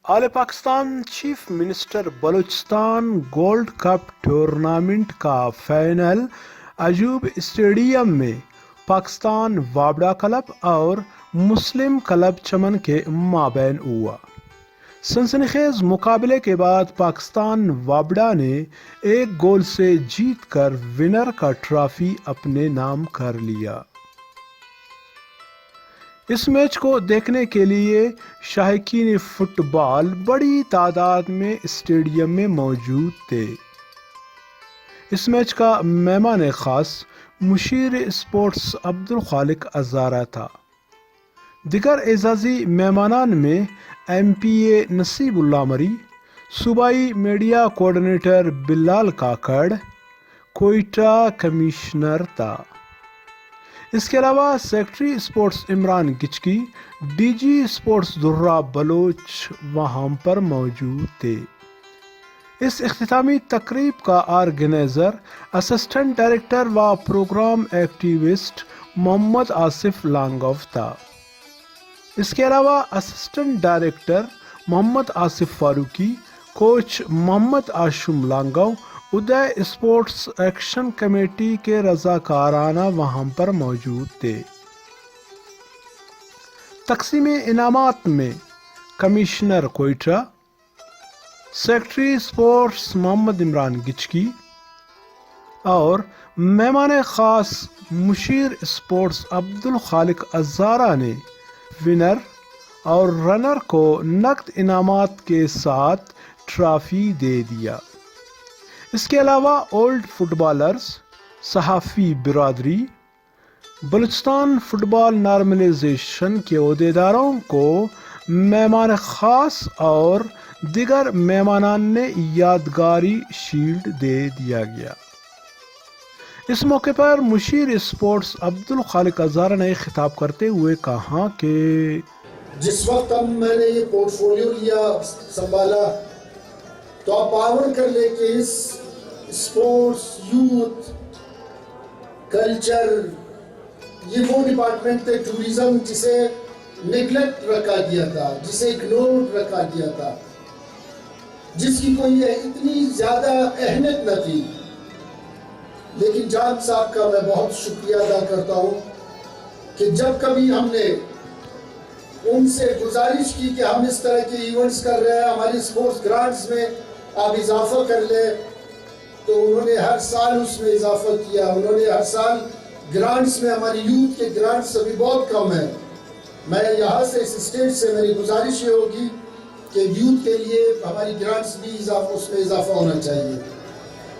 आले Pakistan chief minister Balochistan gold cup tournament का final अजूब stadium में पाकिस्तान वाबड़ा क्लब और मुस्लिम क्लब चमन के माबैन हुआ। सनसनीखेज मुकाबले के बाद पाकिस्तान वाबड़ा ने एक गोल से जीतकर विनर का ट्रॉफी अपने नाम कर लिया। इस मैच को देखने के लिए शायकीन फुटबॉल बड़ी तादाद में स्टेडियम में मौजूद थे। इस मैच का मेहमान खास मुशीर स्पोर्ट्स अब्दुल खालिक अज़ारा था। दिगर एजाजी मेहमानान में MPA नसीबुल्लाह मरी, सूबाई media coordinator Bilal Kakar, Quetta commissioner था। इसके अलावा secretary sports Imran Gichki, DG sports Durra Baloch वहाँ पर मौजूद थे। इस इख्तितामी तकरीब का ऑर्गेनाइजर असिस्टेंट डायरेक्टर व प्रोग्राम एक्टिविस्ट मोहम्मद आसिफ लांगोव था। इसके अलावा assistant director Mohammad Asif Farooqi, coach Mohammad Ashum Langove, Uday sports action committee के रजाकाराना वहाँ पर मौजूद थे। तकसीम इनामात में commissioner Quetta, secretary sports Mohammad Imran गिचकी और मेहमान खास मुशीर स्पोर्ट्स अब्दुल खालिक अज़ारा ने विनर और रनर को नकद इनामात के साथ ट्रॉफी दे दिया। इसके अलावा ओल्ड फुटबॉलर्स, सहाफ़ी बिरादरी, बलूचिस्तान फुटबॉल नॉर्मलाइजेशन के अहदेदारों को मेहमान ख़ास और दिगर मेहमानान ने यादगारी शील्ड दे दिया गया। इस मौके पर मुशीर स्पोर्ट्स अब्दुल खालिक अज़ारा ने खिताब करते हुए कहा कि जिस वक्त मैंने ये पोर्टफोलियो लिया संभाला तो आप पावर कर ले कि इस स्पोर्ट्स, यूथ, कल्चर, ये वो डिपार्टमेंट थे, टूरिज्म, जिसे नेग्लेक्ट रखा गया था, जिसे इग्नोर रखा गया था, जिसकी कोई इतनी ज़्यादा अहमियत न थी। लेकिन जान साहब का मैं बहुत शुक्रिया अदा करता हूँ कि जब कभी हमने उनसे गुजारिश की कि हम इस तरह के इवेंट्स कर रहे हैं, हमारी स्पोर्ट्स ग्रांट्स में आप इजाफा कर ले, तो उन्होंने हर साल उसमें इजाफा किया। उन्होंने हर साल ग्रांट्स में, हमारी यूथ के ग्रांट्स अभी बहुत कम है। मैं यहाँ से इस स्टेट से मेरी गुजारिश ये होगी कि यूथ के लिए हमारी ग्रांट्स भी उसमें इजाफा होना चाहिए,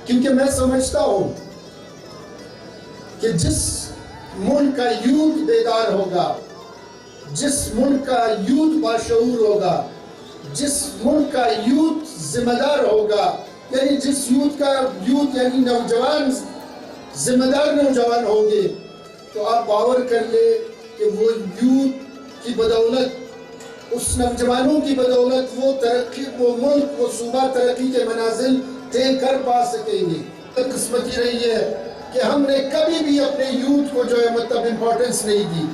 क्योंकि मैं समझता हूँ कि जिस मुल्क का यूथ बेदार होगा, जिस मुल्क का यूथ बाशऊर होगा, जिस मुल्क का यूथ जिम्मेदार होगा, यानी जिस यूथ यानी नौजवान जिम्मेदार नौजवान होंगे, तो आप बावर कर ले कि वो यूथ की बदौलत, उस नौजवानों की बदौलत वो तरक्की, वो मुल्क, वो सूबा तरक्की के मनाजिल तय कर पा सकेंगे। किस्मती रही है कि हमने कभी भी अपने यूथ को जो है मतलब इम्पोर्टेंस नहीं दी।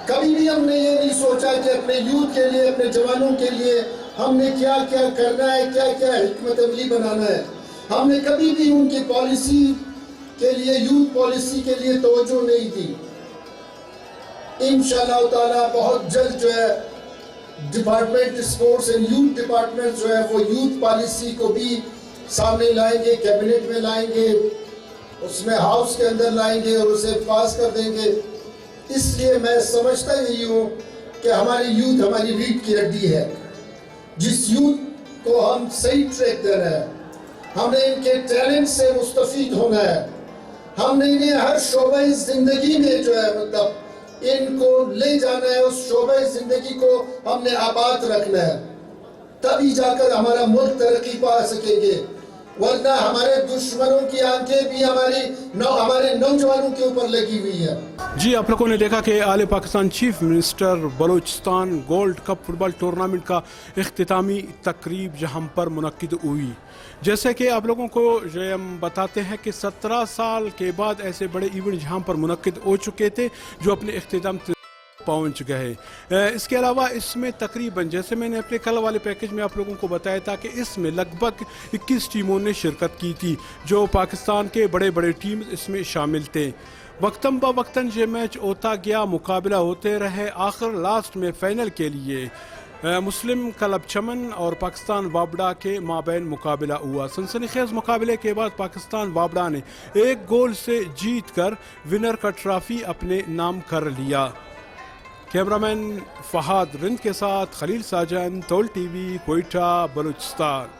कभी भी हमने ये नहीं सोचा कि अपने यूथ के लिए, अपने जवानों के लिए हमने क्या क्या करना है, क्या क्या हिकमत अमली बनाना है। हमने कभी भी उनकी पॉलिसी के लिए, यूथ पॉलिसी के लिए तवज्जो नहीं दी। इंशाअल्लाह ताला बहुत जल्द जो है department sports and youth department जो है वो यूथ पॉलिसी को भी सामने लाएंगे, कैबिनेट में लाएंगे, उसमें हाउस के अंदर लाएंगे और उसे पास कर देंगे। इसलिए मैं समझता यही हूँ कि हमारी यूथ हमारी रीढ़ की हड्डी है। जिस यूथ को हम सही ट्रैक दे रहे हैं, हमें इनके टैलेंट से मुस्तफीद होना है। हमने इन्हें हर शोबे जिंदगी में जो है मतलब इनको ले जाना है, उस शोबे जिंदगी को हमने आबाद रखना है, तभी जाकर हमारा मुल्क तरक्की पा सकेंगे। वरना हमारे दुश्मनों की आंखें भी हमारे नौजवानों के ऊपर लगी हुई है। जी, आप लोगों ने देखा कि आले Pakistan chief minister Balochistan gold cup football tournament का इख्तितामी तकरीब जहां पर मुनक्किद हुई। जैसे कि आप लोगों को जो हम बताते हैं कि 17 साल के बाद ऐसे बड़े इवेंट जहां पर मुनक्किद हो चुके थे जो अपने इख्तिताम پہنچ گئے. اس کے علاوہ اس میں تقریباً جیسے میں نے اپنے کل والے پیکج میں آپ لوگوں کو بتایا تھا کہ اس میں لگ بھگ 21 ٹیموں نے شرکت کی تھی جو پاکستان کے بڑے بڑے ٹیم اس میں شامل تھے. وقتاً بوقتاً یہ میچ ہوتا گیا, مقابلہ ہوتے رہے. آخر لاسٹ میں فائنل کے لیے مسلم کلب چمن اور پاکستان وابڈا کے مابین مقابلہ ہوا. سنسنی خیز مقابلے کے بعد پاکستان وابڈا نے 1 گول سے جیت کر ونر کا ٹرافی اپنے نام کر لیا. کیمرامین فہد رند کے ساتھ خلیل ساجن, تول ٹی وی, کوئٹہ, بلوچستان.